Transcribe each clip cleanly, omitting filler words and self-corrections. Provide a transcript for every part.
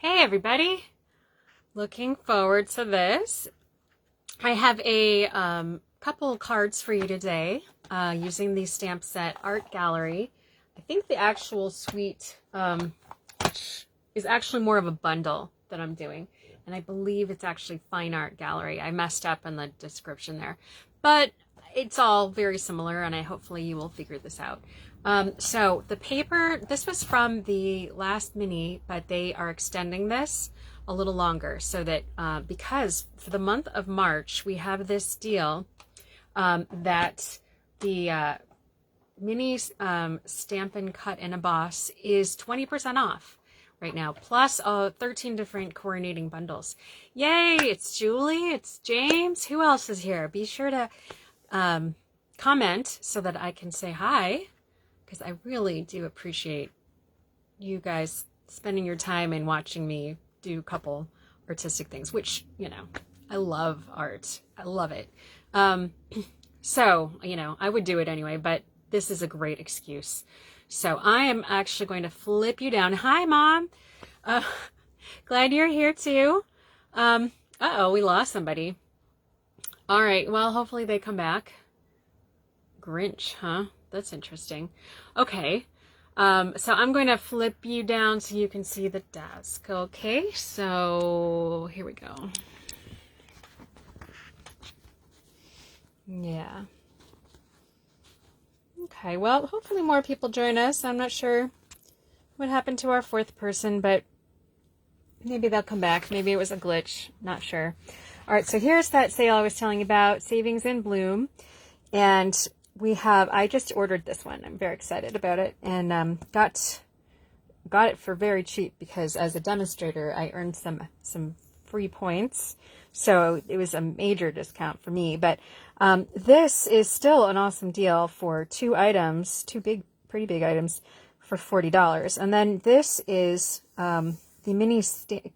Hey everybody, looking forward to this. I have a couple cards for you today using the stamp set Art Gallery. I think the actual suite is actually more of a bundle that I'm doing, and I believe it's actually Fine Art Gallery. I messed up in the description there, but it's all very similar, and hopefully you will figure this out. So the paper, this was from the last mini, but they are extending this a little longer so that because for the month of March we have this deal that the mini Stampin' Cut and Emboss is 20% off right now, plus 13 different coordinating bundles. Yay! It's Julie, it's James. Who else is here? Be sure to comment so that I can say hi, because I really do appreciate you guys spending your time and watching me do a couple artistic things, which, you know, I love art. I love it. So, you know, I would do it anyway, but this is a great excuse. So I am actually going to flip you down. Hi, Mom. Glad you're here too. Uh-oh, we lost somebody. All right, well, hopefully they come back. Grinch, huh? That's interesting. Okay, so I'm going to flip you down so you can see the desk. Okay, so here we go. Yeah. Okay, well, hopefully more people join us. I'm not sure what happened to our fourth person, but maybe they'll come back. Maybe it was a glitch. Not sure. All right, so here's that sale I was telling you about, Savings in Bloom. And we have, I just ordered this one. I'm very excited about it, and got it for very cheap because as a demonstrator, I earned some free points. So it was a major discount for me. But this is still an awesome deal for two items, pretty big items for $40. And then this is the mini Stampin'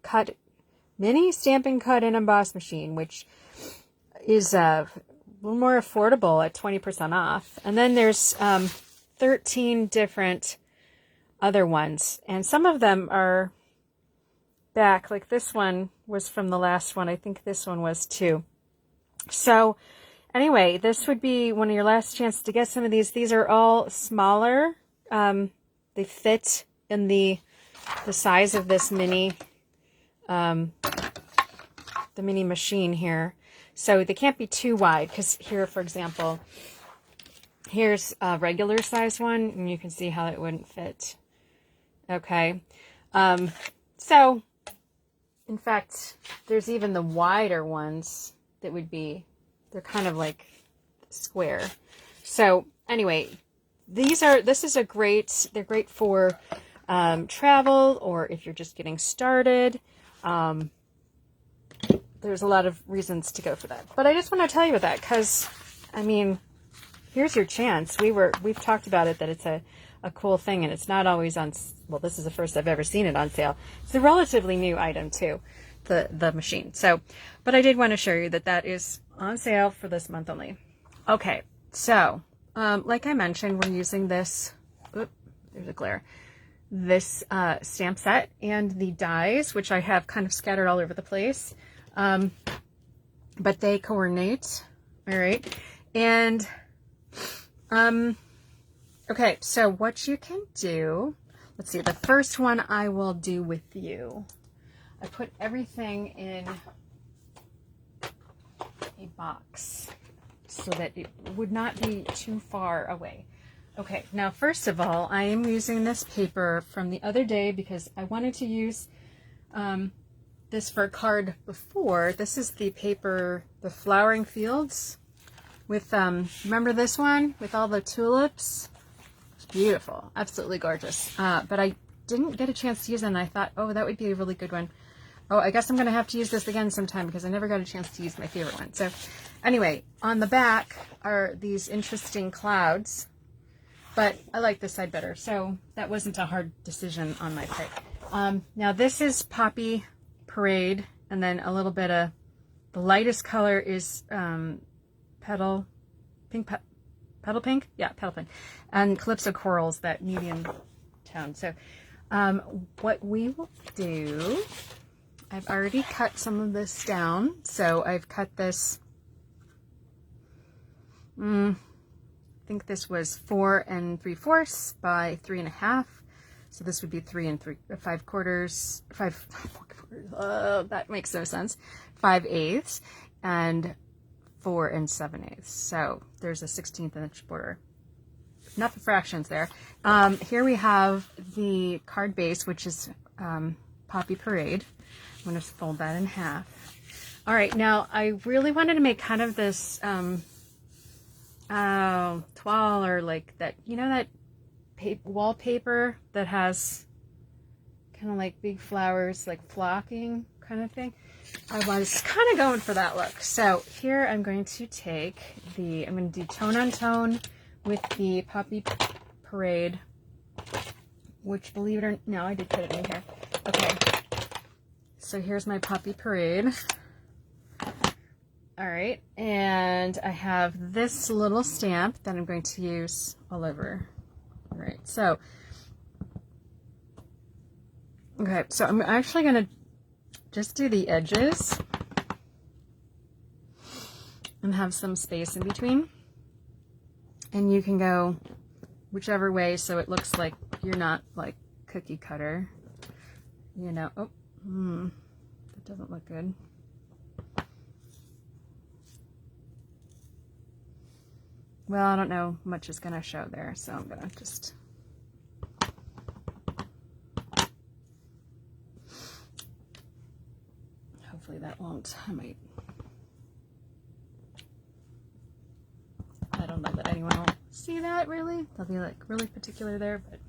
Cut and Emboss machine, which is a little more affordable at 20% off. And then there's 13 different other ones, and some of them are back. Like this one was from the last one. I think this one was too. So anyway, this would be one of your last chances to get some of these. These are all smaller. They fit in the size of this mini the mini machine here. So they can't be too wide, because here, for example, here's a regular size one, and you can see how it wouldn't fit. Okay. So, in fact, there's even the wider ones that would be, they're kind of like square. So, anyway, they're great for travel, or if you're just getting started. There's a lot of reasons to go for that. But I just want to tell you about that because, I mean, here's your chance. We've talked about it, that it's a cool thing, and it's not always on, well, this is the first I've ever seen it on sale. It's a relatively new item too, the machine. So, but I did want to show you that is on sale for this month only. Okay, so, like I mentioned, we're using this, there's a glare, this stamp set and the dies, which I have kind of scattered all over the place. But they coordinate, all right, and, okay, so what you can do, let's see, the first one I will do with you. I put everything in a box so that it would not be too far away. Okay, now, first of all, I am using this paper from the other day because I wanted to use, this for a card before. This is the paper, the Flowering Fields, with, remember this one? With all the tulips? It's beautiful. Absolutely gorgeous. But I didn't get a chance to use it, and I thought, oh, that would be a really good one. Oh, I guess I'm going to have to use this again sometime because I never got a chance to use my favorite one. So, anyway, on the back are these interesting clouds, but I like this side better, so that wasn't a hard decision on my part. Now, this is Poppy Parade, and then a little bit of the lightest color is petal pink, and Calypso Corals, that medium tone. So What we will do, I've already cut some of this down. So I've cut this, I think this was 4 3/4 by 3.5. So this would be 5 quarters, that makes no sense. 5/8 and 4 7/8. So there's a 16th inch border. Enough of fractions there. Here we have the card base, which is Poppy Parade. I'm going to fold that in half. All right, now I really wanted to make kind of this toile, or like that, you know, that wallpaper that has kind of like big flowers, like flocking kind of thing. I was kind of going for that look. So here I'm going to take I'm going to do tone on tone with the Poppy Parade, which, believe it or no, I did put it in here. Okay, so here's my Poppy Parade. All right, and I have this little stamp that I'm going to use all over. All right, so, okay, so I'm actually going to just do the edges and have some space in between. And you can go whichever way so it looks like you're not like cookie cutter, you know. Oh, that doesn't look good. Well, I don't know much is going to show there, so I'm going to just... Hopefully that won't, I don't know that anyone will see that really. They'll be like really particular there, but...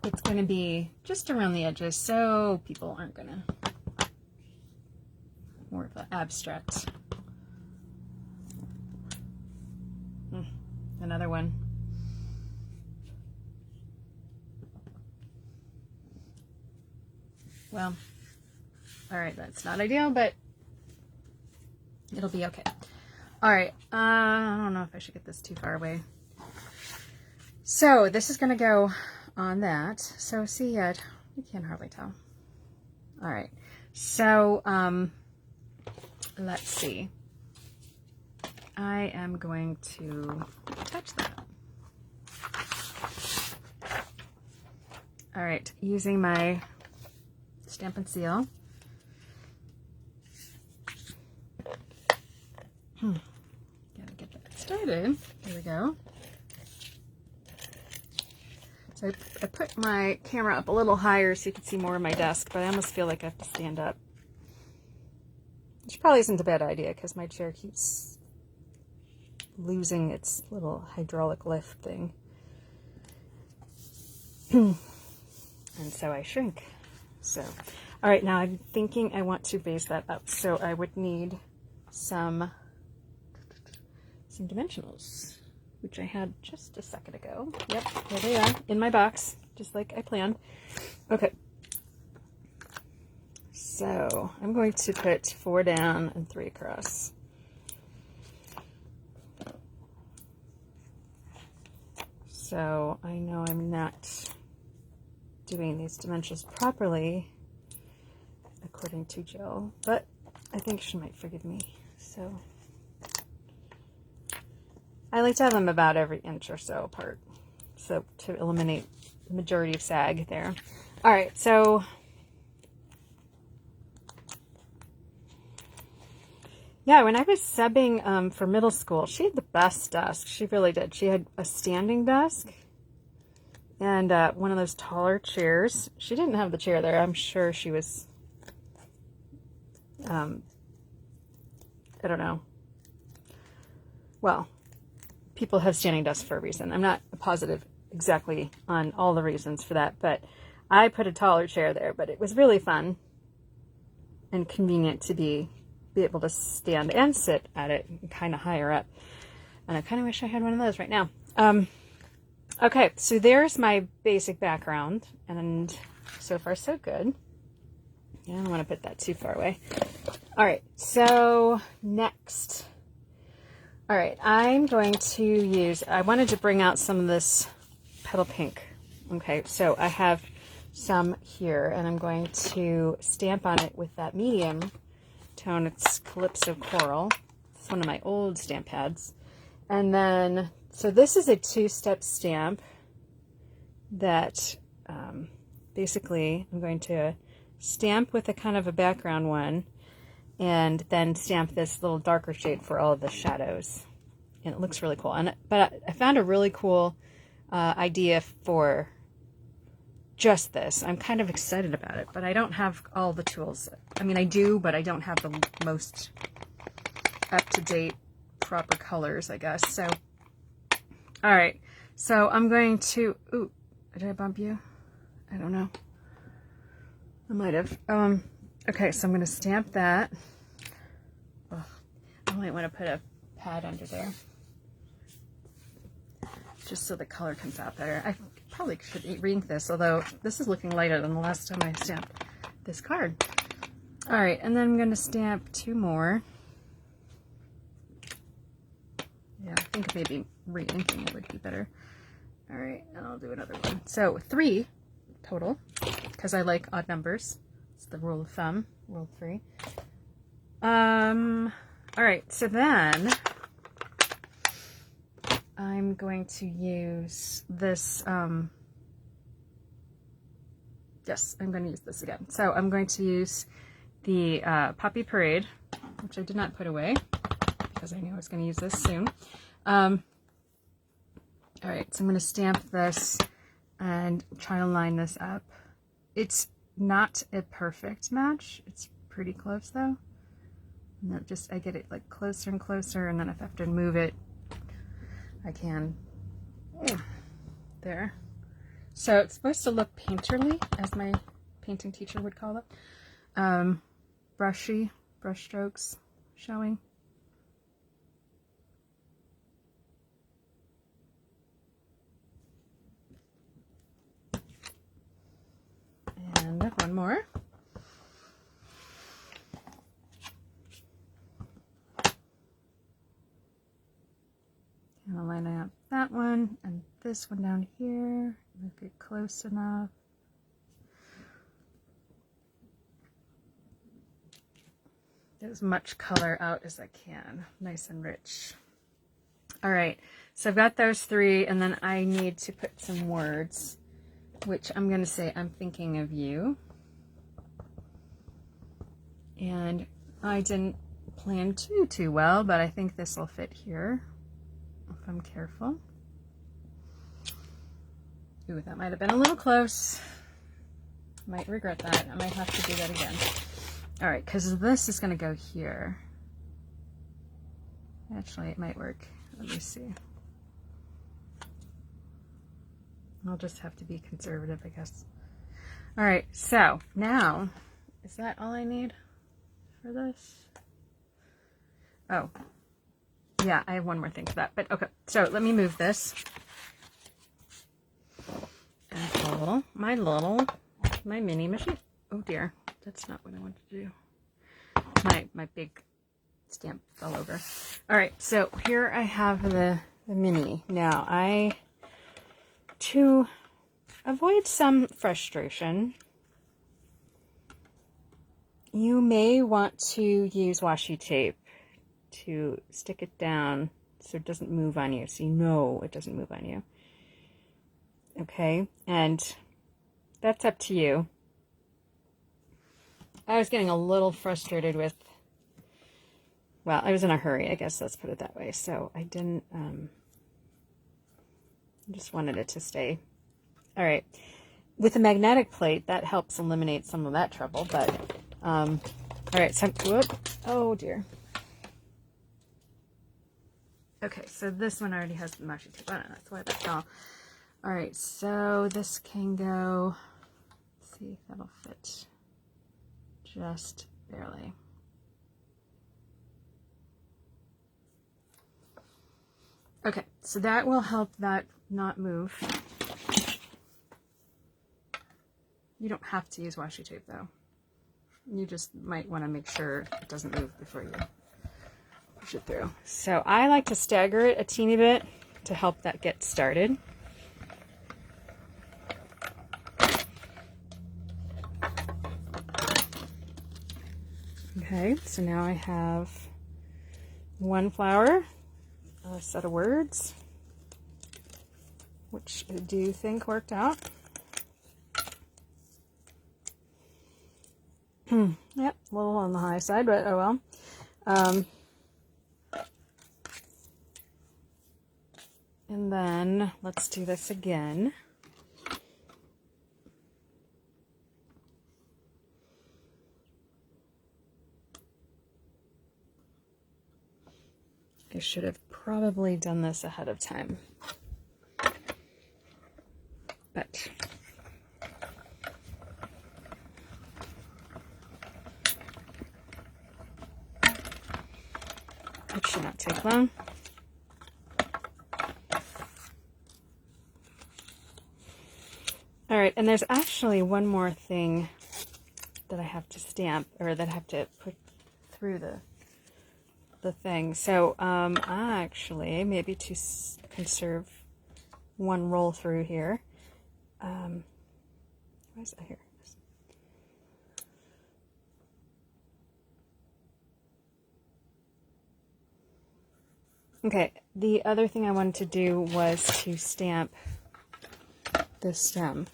It's going to be just around the edges, so people aren't going to... More of an abstract. Another one. Well, all right, that's not ideal, but it'll be okay. All right, I don't know if I should get this too far away. So this is going to go on that. So see, you can't hardly tell. All right, so let's see. I am going to touch that. All right, using my Stampin' Seal. Gotta get that started. There we go. So I put my camera up a little higher so you can see more of my desk, but I almost feel like I have to stand up. Which probably isn't a bad idea because my chair keeps losing its little hydraulic lift thing. And so I shrink. So, all right, now I'm thinking I want to base that up. So I would need some dimensionals, which I had just a second ago. Yep, there they are in my box, just like I planned. Okay. So I'm going to put 4 down and 3 across. So I know I'm not doing these dimensions properly according to Jill, but I think she might forgive me. So I like to have them about every inch or so apart, so to eliminate the majority of sag there. All right, so yeah, when I was subbing for middle school, she had the best desk. She really did. She had a standing desk and one of those taller chairs. She didn't have the chair there. I'm sure she was, I don't know. Well, people have standing desks for a reason. I'm not positive exactly on all the reasons for that, but I put a taller chair there, but it was really fun and convenient to be able to stand and sit at it kind of higher up. And I kind of wish I had one of those right now. Okay, so there's my basic background, and so far so good. Yeah, I don't want to put that too far away. All right, so next All right, I'm going to use, I wanted to bring out some of this petal pink. Okay, so I have some here, and I'm going to stamp on it with that medium tone. It's Calypso Coral. It's one of my old stamp pads. And then, so this is a two-step stamp that basically I'm going to stamp with a kind of a background one, and then stamp this little darker shade for all of the shadows. And it looks really cool. But I found a really cool idea for just this. I'm kind of excited about it, but I don't have all the tools. I mean, I do, but I don't have the most up-to-date proper colors, I guess. So, all right. So I'm going to, ooh, did I bump you? I don't know. I might have. Okay, so I'm going to stamp that. Ugh, I might want to put a pad under there, just so the color comes out better. I probably should re-ink this, although this is looking lighter than the last time I stamped this card. All right, and then I'm going to stamp two more. Yeah, I think maybe re-inking it would be better. All right, and I'll do another one. So 3 total, because I like odd numbers. It's the rule of thumb, rule of 3. All right, so then I'm going to use this, yes, I'm going to use this again. So I'm going to use the Poppy Parade, which I did not put away because I knew I was going to use this soon. All right, so I'm going to stamp this and try to line this up. It's not a perfect match. It's pretty close though. And then just, I get it like closer and closer, and then if I have to move it, I can. There. So it's supposed to look painterly, as my painting teacher would call it. Brushy, brush strokes showing. And one more. And I'll line up that one and this one down here. Make it close enough. Get as much color out as I can. Nice and rich. All right, so I've got those 3, and then I need to put some words, which I'm going to say, I'm thinking of you. And I didn't plan too well, but I think this will fit here if I'm careful. Ooh, that might have been a little close. Might regret that. I might have to do that again. All right, because this is going to go here. Actually, it might work. Let me see. I'll just have to be conservative, I guess. All right, so now, is that all I need for this? Oh, yeah, I have one more thing for that, but okay. So let me move this. And my mini machine. Oh dear, that's not what I wanted to do. My big stamp fell over. All right, so here I have the mini. Now, to avoid some frustration, you may want to use washi tape to stick it down so it doesn't move on you, so you know it doesn't move on you. Okay, and that's up to you. I was getting a little frustrated with, well, I was in a hurry, I guess, let's put it that way. So I didn't, I just wanted it to stay. All right. With a magnetic plate, that helps eliminate some of that trouble, but, all right, so, whoop, oh dear. Okay, so this one already has the washi tape on it, that's why that fell. All right, so this can go, let's see if that'll fit. Just barely. Okay, so that will help that not move. You don't have to use washi tape though. You just might want to make sure it doesn't move before you push it through. So I like to stagger it a teeny bit to help that get started. Okay, so now I have one flower, a set of words, which I do think worked out. Yep, a little on the high side, but oh well. And then let's do this again. I should have probably done this ahead of time, but it should not take long. All right, and there's actually one more thing that I have to stamp, or that I have to put through the thing. So actually, maybe to conserve one roll through here. Why is that here? Okay, the other thing I wanted to do was to stamp the stem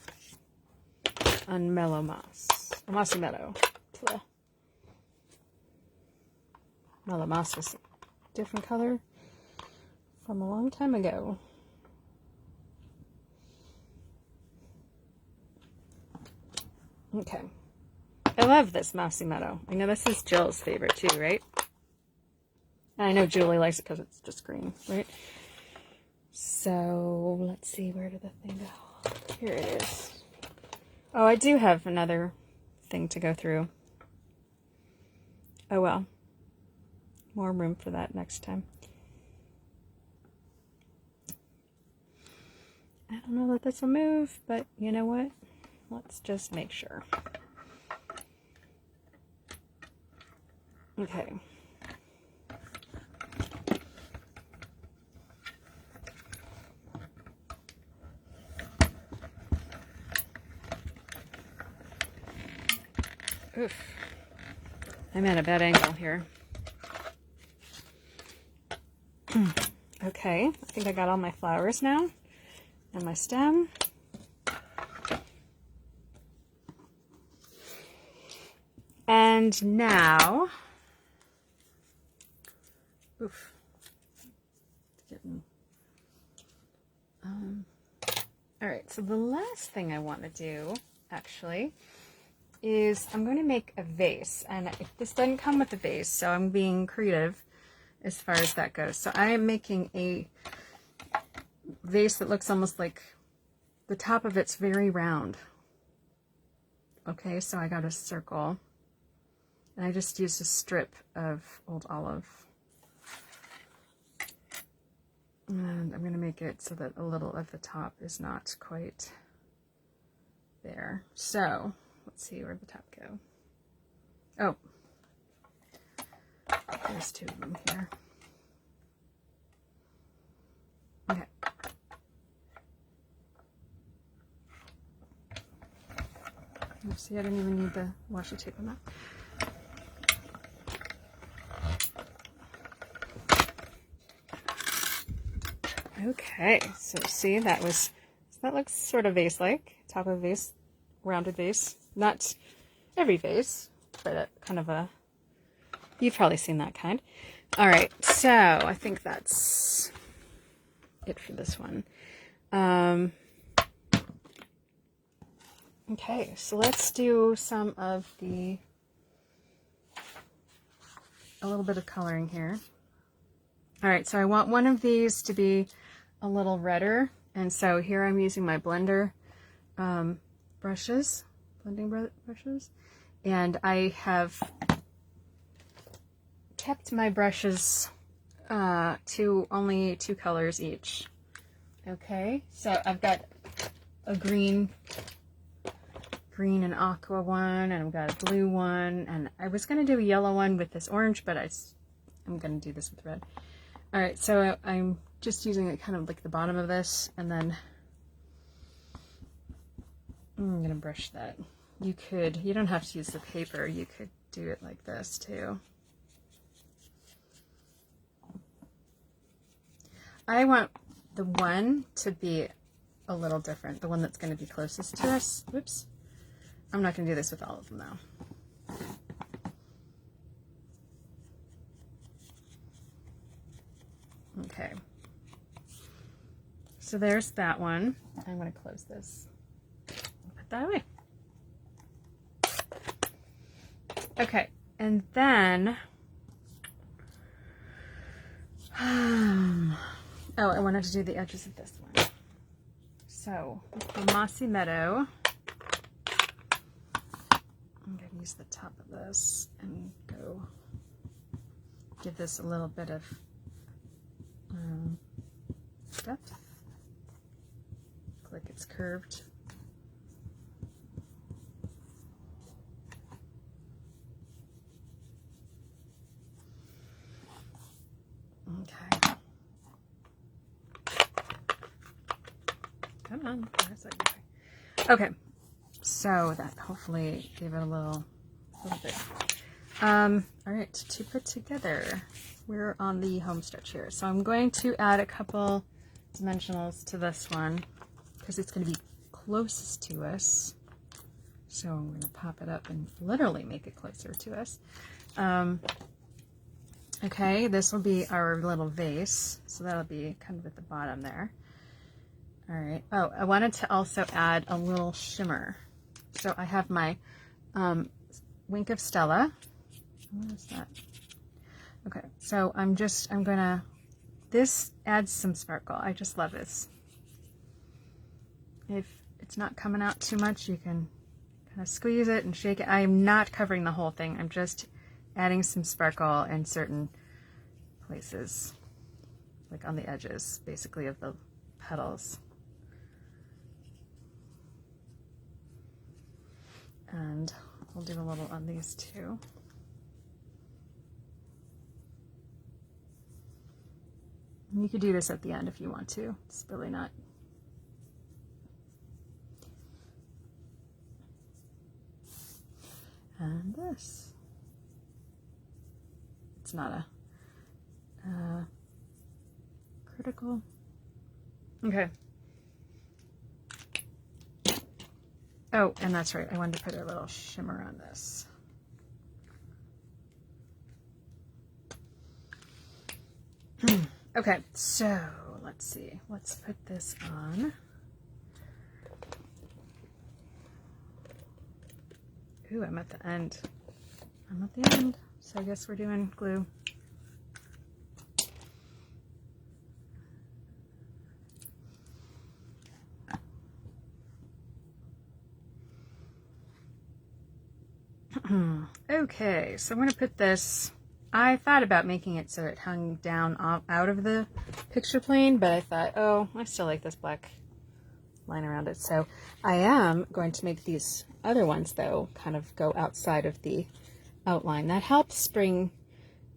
on Mellow Moss. Mossy Meadow. Mellow Moss was a different color from a long time ago. Okay. I love this Mossy Meadow. I know this is Jill's favorite too, right? And I know Julie likes it because it's just green, right? So, let's see, where did the thing go? Here it is. Oh, I do have another thing to go through. Oh well. More room for that next time. I don't know that this will move, but you know what? Let's just make sure. Okay. Oof. I'm at a bad angle here. Okay, I think I got all my flowers now and my stem. And now, oof, all right, so the last thing I want to do, actually, is I'm going to make a vase. And this doesn't come with a vase, so I'm being creative as far as that goes. So I am making a vase that looks almost like the top of it's very round. Okay, so I got a circle. And I just used a strip of old olive. And I'm going to make it so that a little of the top is not quite there. So, let's see, where'd the top go? Oh, there's two of them here. Okay. See, I didn't even need the washi tape on that. Okay, so see, that looks sort of vase-like, top of a vase, rounded vase. Not every vase, but a kind of a, you've probably seen that kind. All right, so I think that's it for this one. Okay, so let's do some of a little bit of coloring here. All right, so I want one of these to be a little redder, and so here I'm using my blender brushes, blending brushes, and I have kept my brushes to only 2 colors each. Okay, so I've got a green and aqua one, and I've got a blue one, and I was going to do a yellow one with this orange, but I'm going to do this with red. All right, so I'm just using it kind of like the bottom of this, and then I'm going to brush that. You don't have to use the paper. You could do it like this too. I want the one to be a little different, the one that's going to be closest to us. Whoops. I'm not going to do this with all of them though. Okay. So there's that one. I'm going to close this. Put that away. Okay. And then, oh, I wanted to do the edges of this one. So with the Mossy Meadow, I'm going to use the top of this and go give this a little bit of depth. Look like it's curved. Okay. Come on. Where's that going? Okay. So that hopefully gave it a little bit. All right, to put together, we're on the home stretch here. So I'm going to add a couple dimensionals to this one because it's going to be closest to us. So I'm going to pop it up and literally make it closer to us. Okay, this will be our little vase. So that'll be kind of at the bottom there. All right. Oh, I wanted to also add a little shimmer. So I have my Wink of Stella. What is that? Okay, so this adds some sparkle. I just love this. If it's not coming out too much, you can kind of squeeze it and shake it. I am not covering the whole thing. I'm just adding some sparkle in certain places, like on the edges, basically, of the petals. And we'll do a little on these too. You could do this at the end if you want to. It's really not. And this. It's not a critical. Okay. Oh, and that's right. I wanted to put a little shimmer on this. Okay, so let's see. Let's put this on. Ooh, I'm at the end. I'm at the end. So I guess we're doing glue. Okay, so I'm going to put this, I thought about making it so it hung down out of the picture plane, but I thought, oh, I still like this black line around it. So I am going to make these other ones, though, kind of go outside of the outline. That helps bring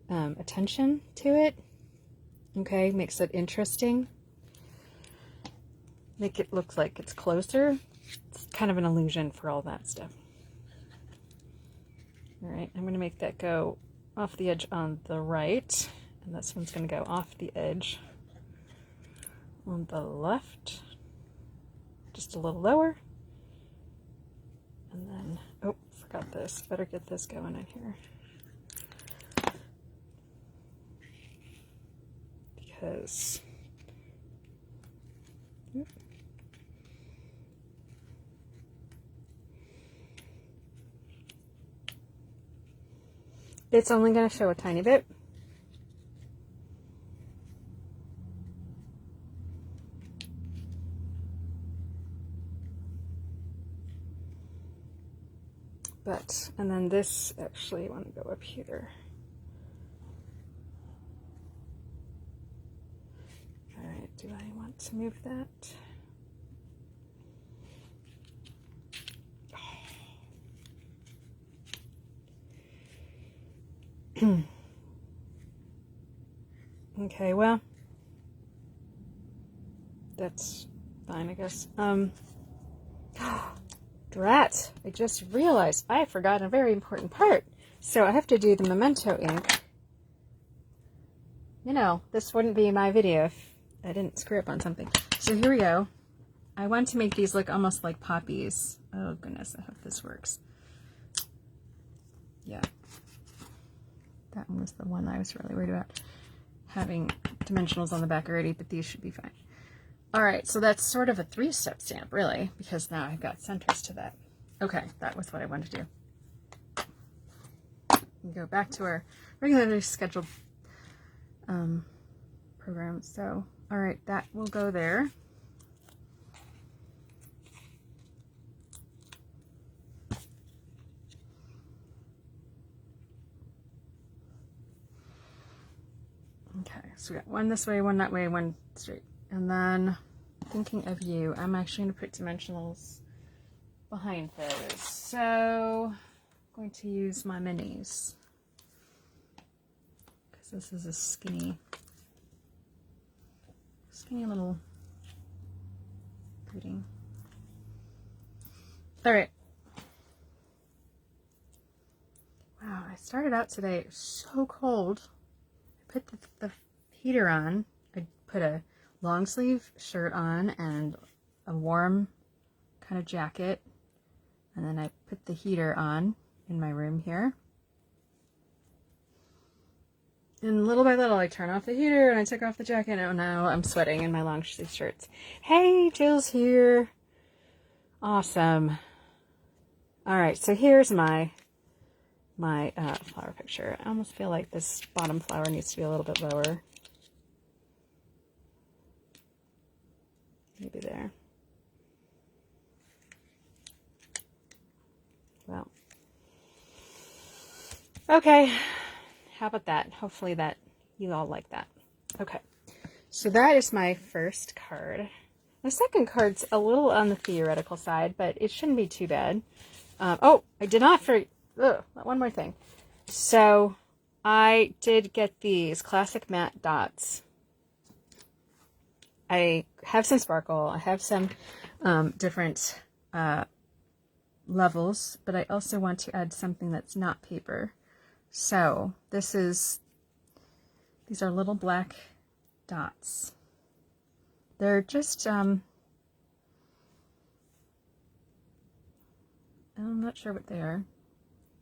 attention to it. Okay, makes it interesting. Make it look like it's closer. It's kind of an illusion for all that stuff. All right, I'm going to make that go off the edge on the right, and this one's going to go off the edge on the left, just a little lower. And then, oh, forgot this. Better get this going in here. Because, it's only going to show a tiny bit. But, and then this, actually, I want to go up here. All right, do I want to move that? Okay, well, that's fine, I guess. Drat! I just realized I forgot a very important part. So I have to do the memento ink. You know, this wouldn't be my video if I didn't screw up on something. So here we go. I want to make these look almost like poppies. Oh goodness, I hope this works. Yeah. That one was the one I was really worried about having dimensionals on the back already, but these should be fine. All right, so that's sort of a 3-step stamp, really, because now I've got centers to that. Okay, that was what I wanted to do. We go back to our regularly scheduled program. So, all right, that will go there. Okay, so we got one this way, one that way, one straight. And then, thinking of you, I'm actually going to put dimensionals behind those. So, I'm going to use my minis. Because this is a skinny little pudding. Alright. Wow, I started out today, it was so cold. I put the heater on. I put a long sleeve shirt on and a warm kind of jacket, and then I put the heater on in my room here, and little by little I turn off the heater and I took off the jacket, and now I'm sweating in my long sleeve shirts. Hey, Jill's here. Awesome. All right, so here's my flower picture. I almost feel like this bottom flower needs to be a little bit lower. Maybe there. Well, okay, how about that? Hopefully that you all like that. Okay, so that is my first card. The second card's a little on the theoretical side, but it shouldn't be too bad. Oh, I did not forget, one more thing. So I did get these classic matte dots. I have some sparkle, I have some different levels, but I also want to add something that's not paper. So these are little black dots. They're just, I'm not sure what they are.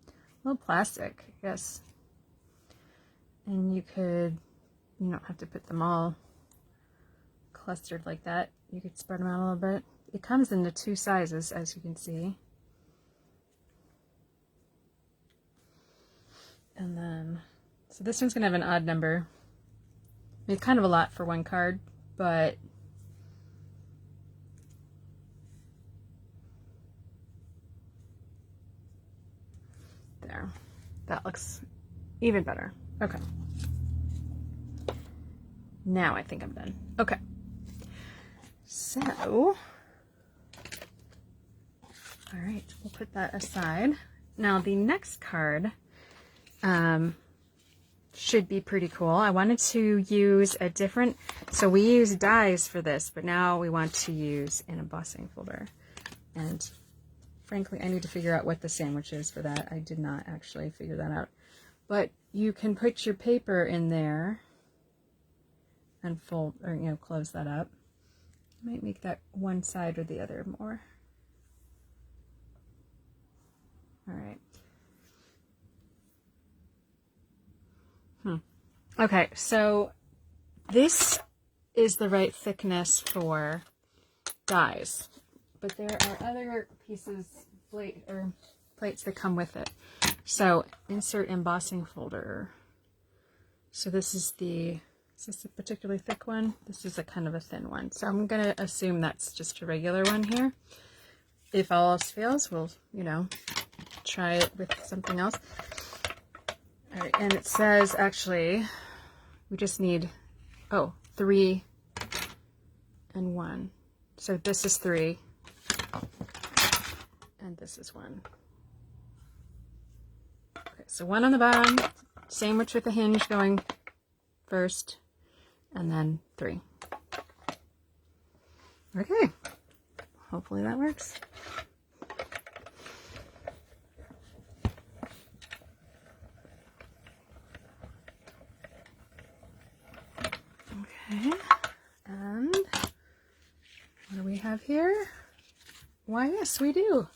A little plastic, I guess. And you don't have to put them all clustered like that. You could spread them out a little bit. It comes into 2 sizes, as you can see. And then, so this one's going to have an odd number. I mean, kind of a lot for one card, but there. That looks even better. Okay. Now I think I'm done. Okay. So, all right, we'll put that aside. Now the next card should be pretty cool. I wanted to use a different, so we use dies for this, but now we want to use an embossing folder. And frankly, I need to figure out what the sandwich is for that. I did not actually figure that out. But you can put your paper in there and fold, or close that up. Might make that one side or the other more. All right. Okay, so this is the right thickness for dies, but there are other pieces, plates that come with it. So insert embossing folder. So this is this a particularly thick one? This is a kind of a thin one. So I'm going to assume that's just a regular one here. If all else fails, we'll, try it with something else. All right, and it says, actually, we just need, 3 and 1. So this is 3, and this is 1. Okay, so 1 on the bottom, sandwich with a hinge going first, and then 3. Okay, hopefully that works. Okay, and what do we have here? Why, yes, we do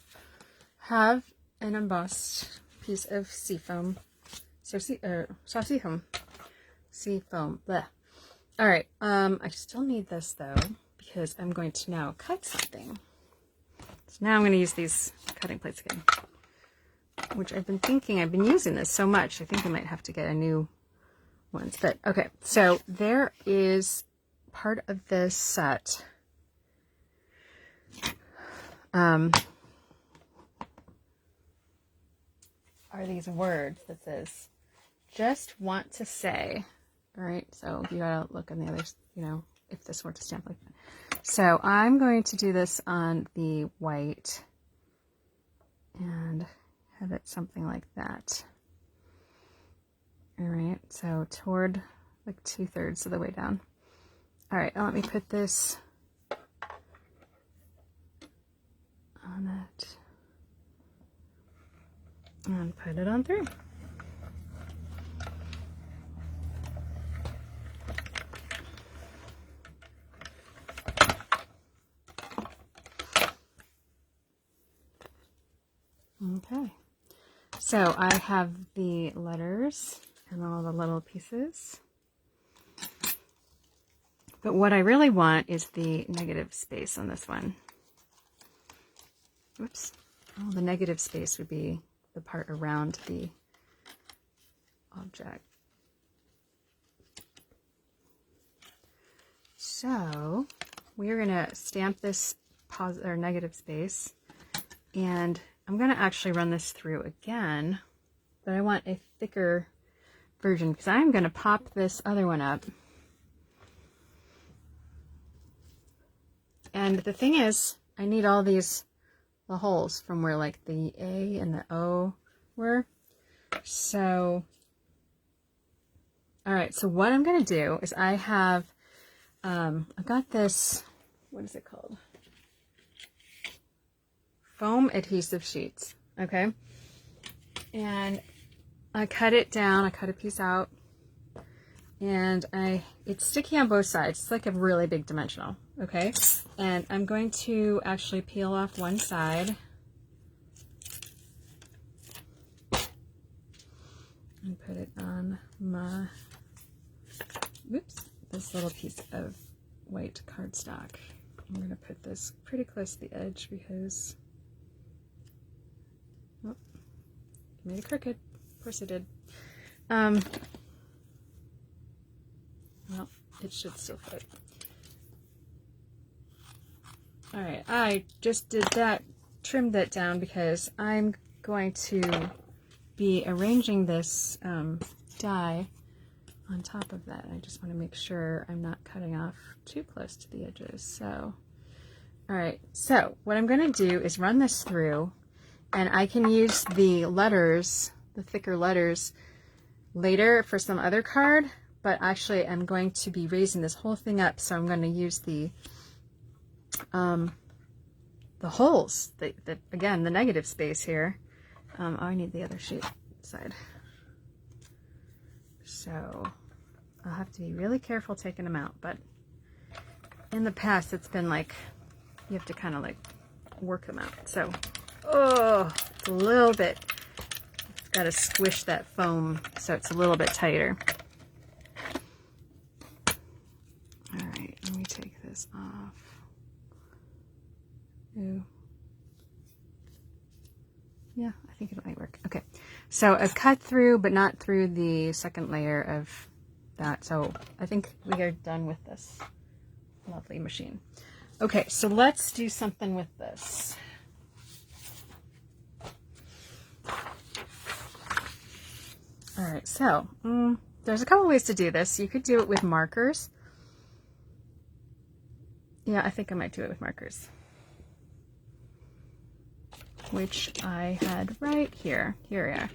have an embossed piece of seafoam. So seafoam. Seafoam. Bleh. All right. I still need this though because I'm going to now cut something. So now I'm going to use these cutting plates again, which I've been using this so much. I think I might have to get a new ones. But okay. So there is part of this set. Are these words that says, just want to say, all right? So you gotta look on the others, you know, if this were to stamp like that. So I'm going to do this on the white and have it something like that. All right, so toward like 2/3 of the way down. All right, let me put this on it. And put it on through. Okay, so I have the letters and all the little pieces. But what I really want is the negative space on this one. Whoops. Oh, the negative space would be the part around the object. So we're going to stamp this positive or negative space, and I'm going to actually run this through again, but I want a thicker version because I'm going to pop this other one up. And the thing is, I need all these the holes from where like the A and the O were. So, all right, so what I'm going to do is I have, I've got this, what is it called? Foam adhesive sheets, okay? And I cut it down, I cut a piece out, and it's sticky on both sides. It's like a really big dimensional, okay? And I'm going to actually peel off one side and put it on my, this little piece of white cardstock. I'm going to put this pretty close to the edge because, oh, made it crooked. Of course it did. Well, it should still fit. All right, I just did that, trimmed that down because I'm going to be arranging this die on top of that. I just want to make sure I'm not cutting off too close to the edges. So, all right, so what I'm going to do is run this through, and I can use the letters, the thicker letters, later for some other card, but actually I'm going to be raising this whole thing up, so I'm going to use the holes, again, the negative space here. Oh, I need the other sheet side. So I'll have to be really careful taking them out, but in the past it's been like, you have to kind of like work them out. So, oh, it's a little bit, got to squish that foam so it's a little bit tighter. All right, let me take this off. Ooh. Yeah, I think it might work. Okay, so I've cut through, but not through the second layer of that. So I think we are done with this lovely machine. Okay, so let's do something with this. All right, so there's a couple ways to do this. You could do it with markers. Yeah, I think I might do it with markers, which I had right here. Here we are.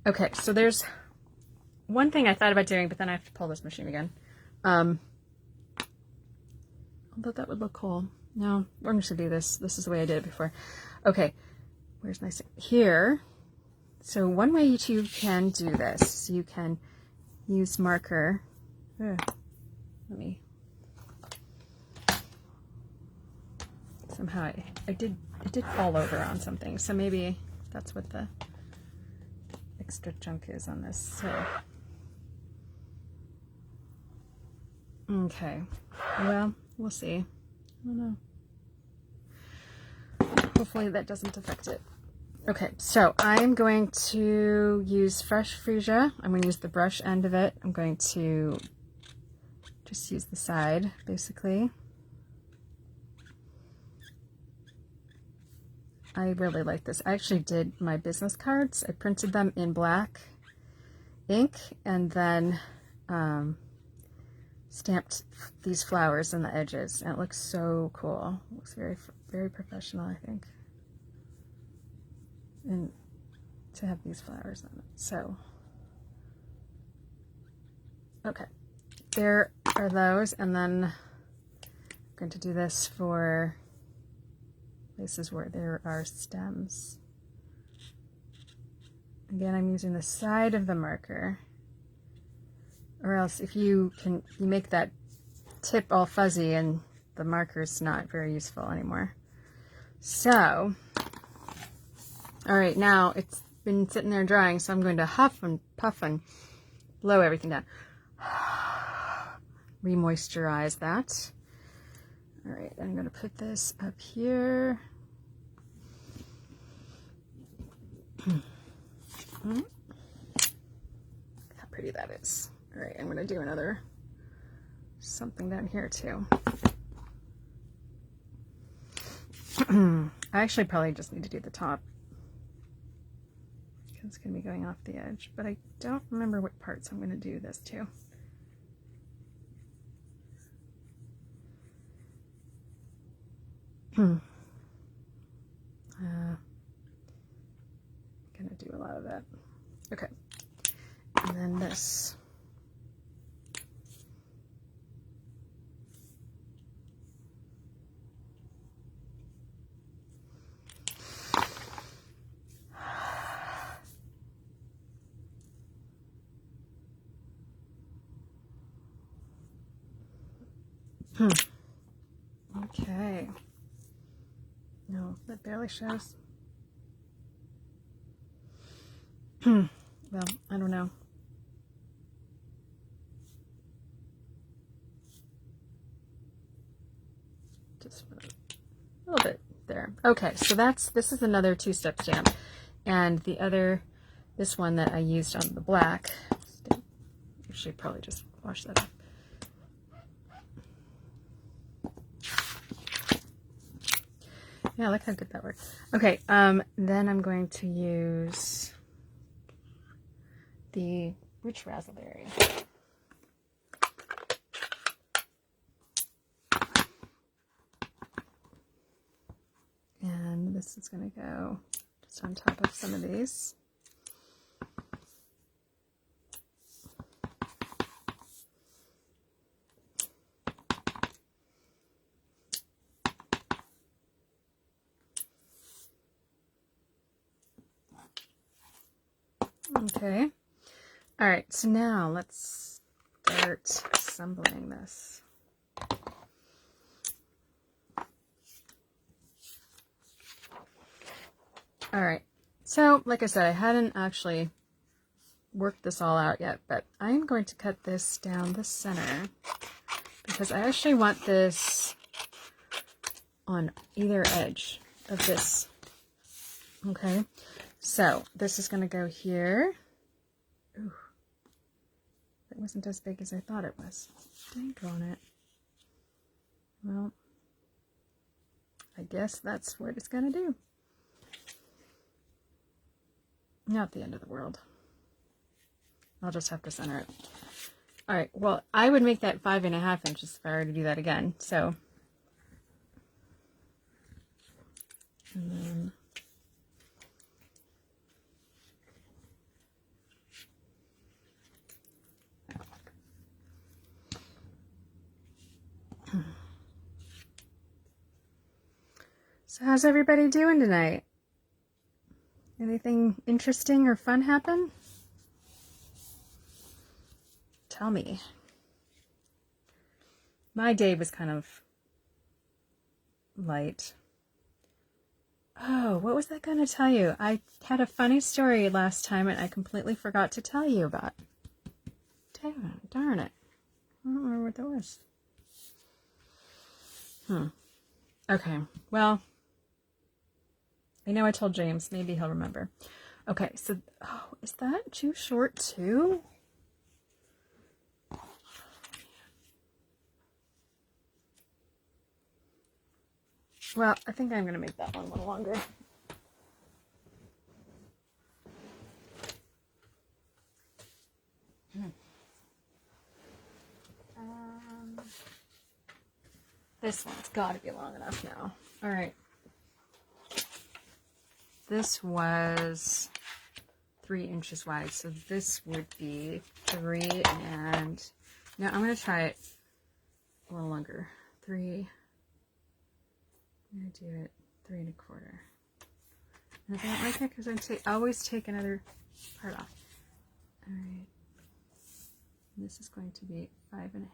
Okay, so there's one thing I thought about doing, but then I have to pull this machine again. I thought that would look cool. No, we're just gonna do this. This is the way I did it before. Okay, where's my here? So one way you can do this, you can use marker. Let me. Somehow it did fall over on something, so maybe that's what the extra junk is on this. So okay, well, we'll see. I don't know. Hopefully that doesn't affect it. Okay, so I'm going to use fresh freesia. I'm going to use the brush end of it. I'm going to just use the side, basically. I really like this. I actually did my business cards. I printed them in black ink and then stamped these flowers in the edges, and it looks so cool. It looks very, very professional, I think. And to have these flowers on it. So, okay, there are those, and then I'm going to do this for places where there are stems. Again, I'm using the side of the marker, or else if you make that tip all fuzzy and the marker's not very useful anymore. So, all right, now it's been sitting there drying, so I'm going to huff and puff and blow everything down. Re-moisturize that. All right, I'm going to put this up here. How pretty that is. All right, I'm going to do another something down here too. I actually probably just need to do the top, because it's going to be going off the edge, but I don't remember what parts I'm going to do this to. Gonna do a lot of that. Okay, and then this. Okay. No, that barely shows. Well, I don't know. Just a little bit there. Okay, so this is another two-step stamp, and this one that I used on the black. I should probably just wash that up. Yeah, look how good that worked. Okay, then I'm going to use the Rich Raspberry. And this is going to go just on top of some of these. Okay. All right, so now let's start assembling this. All right, so like I said, I hadn't actually worked this all out yet, but I'm going to cut this down the center because I actually want this on either edge of this. Okay, so this is going to go here. Ooh. It wasn't as big as I thought it was. Dang on it. Well, I guess that's what it's going to do. Not the end of the world. I'll just have to center it. All right, well, I would make that 5.5 inches if I were to do that again. So, and then So how's everybody doing tonight? Anything interesting or fun happen? Tell me. My day was kind of light. Oh, what was I going to tell you? I had a funny story last time and I completely forgot to tell you about. Darn it. I don't remember what that was. Okay, well, I know I told James. Maybe he'll remember. Okay, so, oh, is that too short too? Well, I think I'm going to make that one a little longer. This one's got to be long enough now. All right. This was 3 inches wide, so this would be 3 and... Now I'm going to try it a little longer. 3... I'm going to do it 3 1/4. And if I don't like it, because I always take another part off. All right. And this is going to be 5 1/2.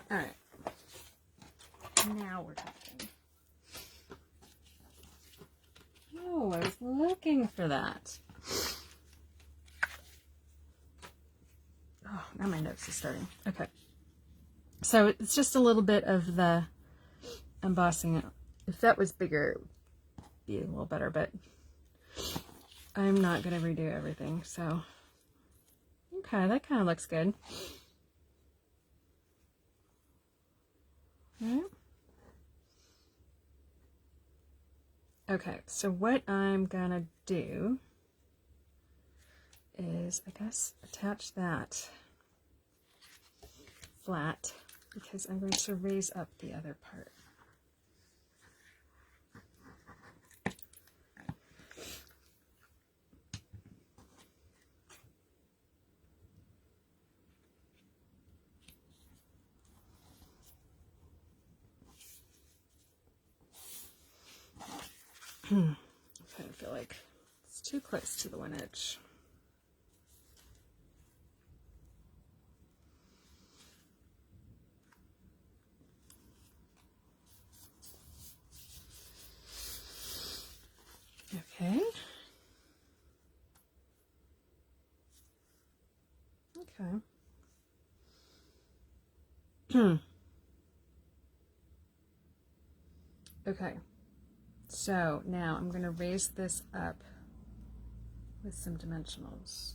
All right. Now we're talking. Oh, I was looking for that. Oh, now my nose is starting. Okay. So it's just a little bit of the embossing. If that was bigger, it would be a little better, but I'm not going to redo everything. So, okay, that kind of looks good. Right. Okay, so what I'm going to do is, I guess, attach that flat because I'm going to raise up the other part. I feel like it's too close to the one edge. Okay. Okay. Okay. So now I'm going to raise this up with some dimensionals.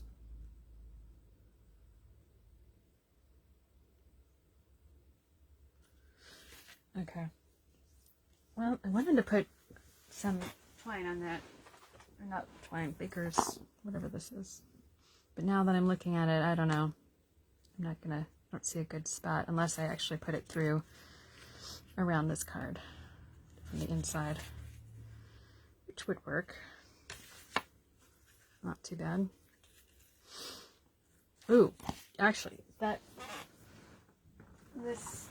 Okay. Well, I wanted to put some twine on that, or not twine, baker's, whatever this is. But now that I'm looking at it, I don't know. I don't see a good spot unless I actually put it through around this card from the inside, which would work. Not too bad. Ooh, actually, this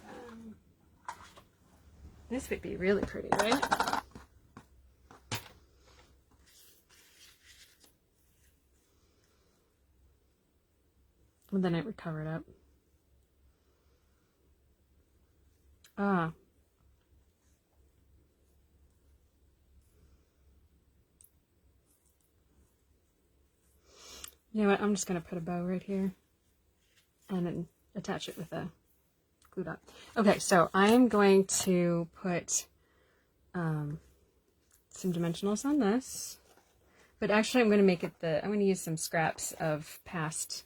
would be really pretty, right? And then it would cover it up. Ah. You know what? I'm just going to put a bow right here and then attach it with a glue dot. Okay, so I'm going to put some dimensionals on this, but actually I'm going to make it I'm going to use some scraps of past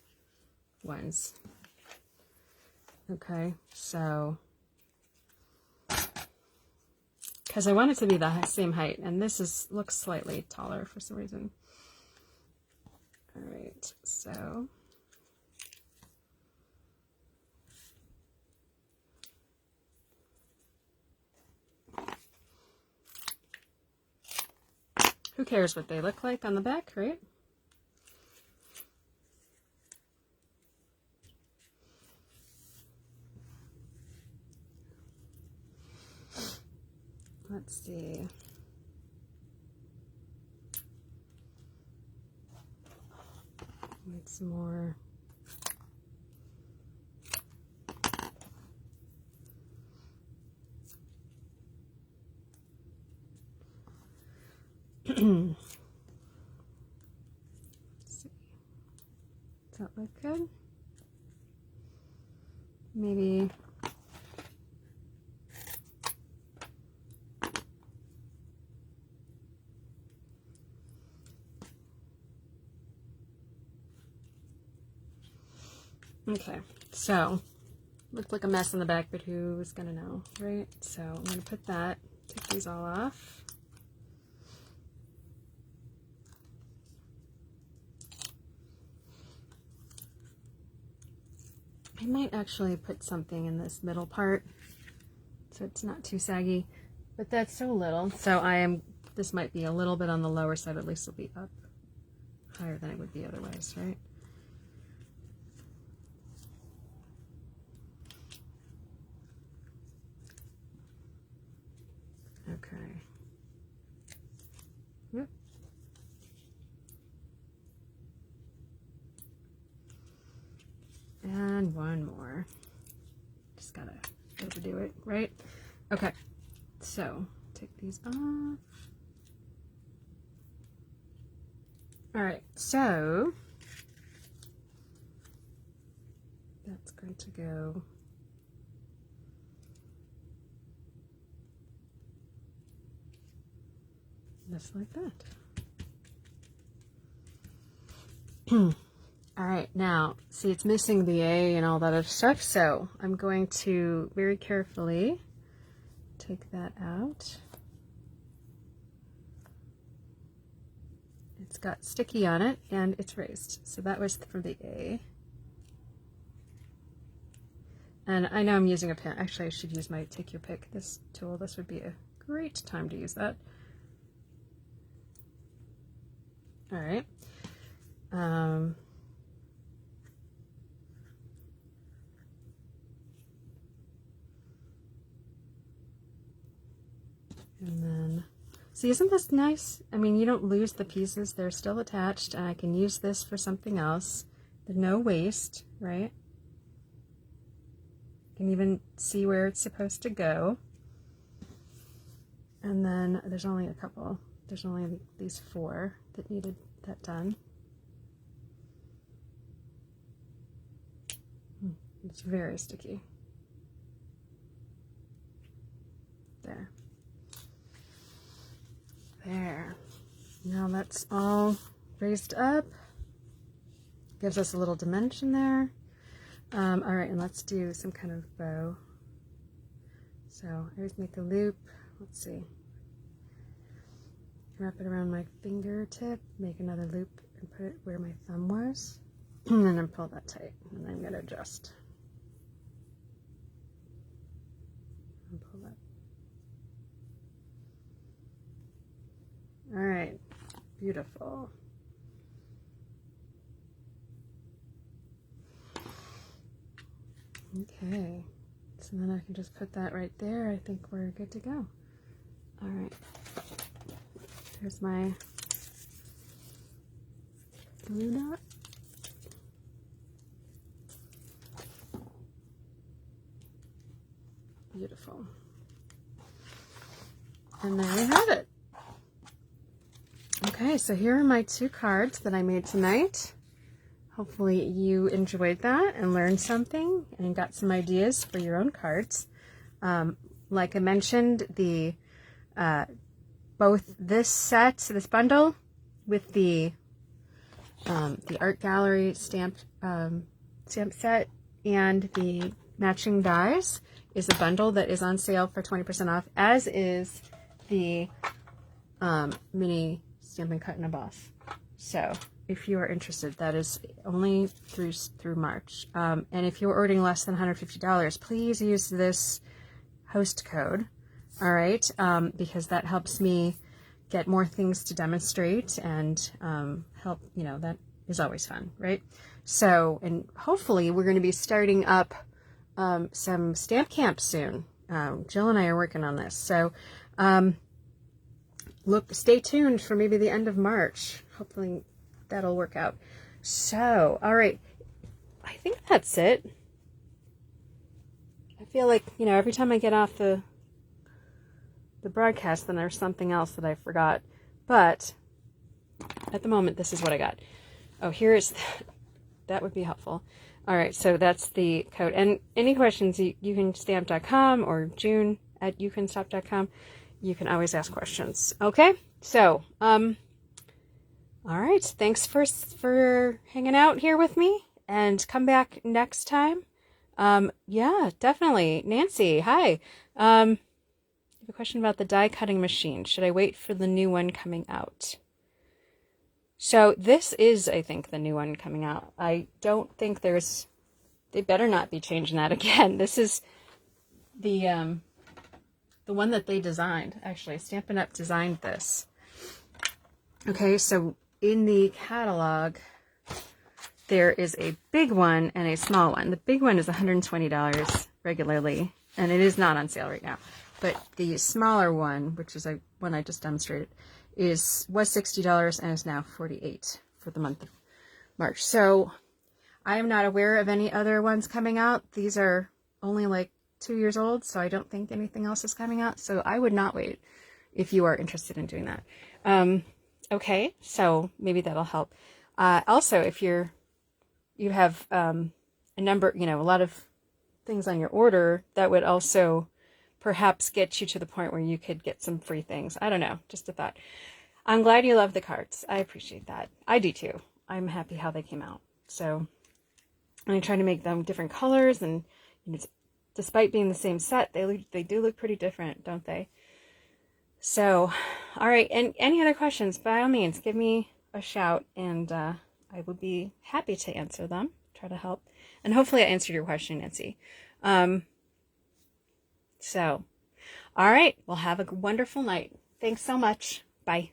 ones. Okay, so because I want it to be the same height, and this looks slightly taller for some reason. All right, so who cares what they look like on the back, right? let's see. Need some more. Let's see. Does that look good? Maybe okay, so looked like a mess in the back, but who's gonna know, right? So I'm gonna put that, take these all off. I might actually put something in this middle part so it's not too saggy, but that's so little. So this might be a little bit on the lower side, at least it'll be up higher than it would be otherwise, right? Okay. Yep. And one more. Just gotta overdo it, right? Okay, so take these off. All right, so that's going to go just like that. All right, now, see, it's missing the A and all that other stuff, so I'm going to very carefully take that out. It's got sticky on it, and it's raised, so that was for the A. And I know I'm using a pen. Actually, I should use my Take Your Pick, this tool. This would be a great time to use that. All right. And then, see, isn't this nice? I mean, you don't lose the pieces. They're still attached, and I can use this for something else. There's no waste, right? You can even see where it's supposed to go. And then there's only a couple. There's only these 4 that needed that done. It's very sticky. There. There. Now that's all raised up. Gives us a little dimension there. All right, and let's do some kind of bow. So I always make a loop. Let's see. Wrap it around my fingertip, make another loop, and put it where my thumb was, and then pull that tight. And I'm going to adjust. And pull that. All right, beautiful. Okay, so then I can just put that right there. I think we're good to go. All right, here's my glue dot. Beautiful. And there we have it. Okay, so here are my 2 cards that I made tonight. Hopefully you enjoyed that and learned something and got some ideas for your own cards. Like I mentioned, the both this bundle with the art gallery stamp set and the matching dies is a bundle that is on sale for 20% off, as is the mini Stampin' Cut and Emboss. So if you are interested, that is only through March. And if you're ordering less than $150, please use this host code, all right? Because that helps me get more things to demonstrate and help, you know, that is always fun, right? So, and hopefully we're going to be starting up some stamp camps soon. Jill and I are working on this. So Stay tuned for maybe the end of March. Hopefully that'll work out. So, all right. I think that's it. I feel like, every time I get off the broadcast, then there's something else that I forgot. But at the moment, this is what I got. Oh, that would be helpful. All right, so that's the code. And any questions, youcanstamp.com or June@youcanstop.com. You can always ask questions. Okay, so, all right. Thanks for hanging out here with me, and come back next time. Yeah, definitely. Nancy, hi. I have a question about the die cutting machine. Should I wait for the new one coming out? So this is, I think, the new one coming out. I don't think they better not be changing that again. This is the one that they designed. Actually, Stampin' Up designed this. Okay, so in the catalog, there is a big one and a small one. The big one is $120 regularly, and it is not on sale right now. But the smaller one, which is one I just demonstrated, was $60 and is now $48 for the month of March. So I am not aware of any other ones coming out. These are only like 2 years old, so I don't think anything else is coming out. So I would not wait if you are interested in doing that. Okay, so maybe that'll help. Also, if you have a number, a lot of things on your order, that would also perhaps get you to the point where you could get some free things. I don't know, just a thought. I'm glad you love the cards. I appreciate that. I do too. I'm happy how they came out. So I try to make them different colors, and despite being the same set, they do look pretty different, don't they? So, all right. And any other questions, by all means, give me a shout, and I would be happy to answer them, try to help. And hopefully I answered your question, Nancy. So, all right. Well, have a wonderful night. Thanks so much. Bye.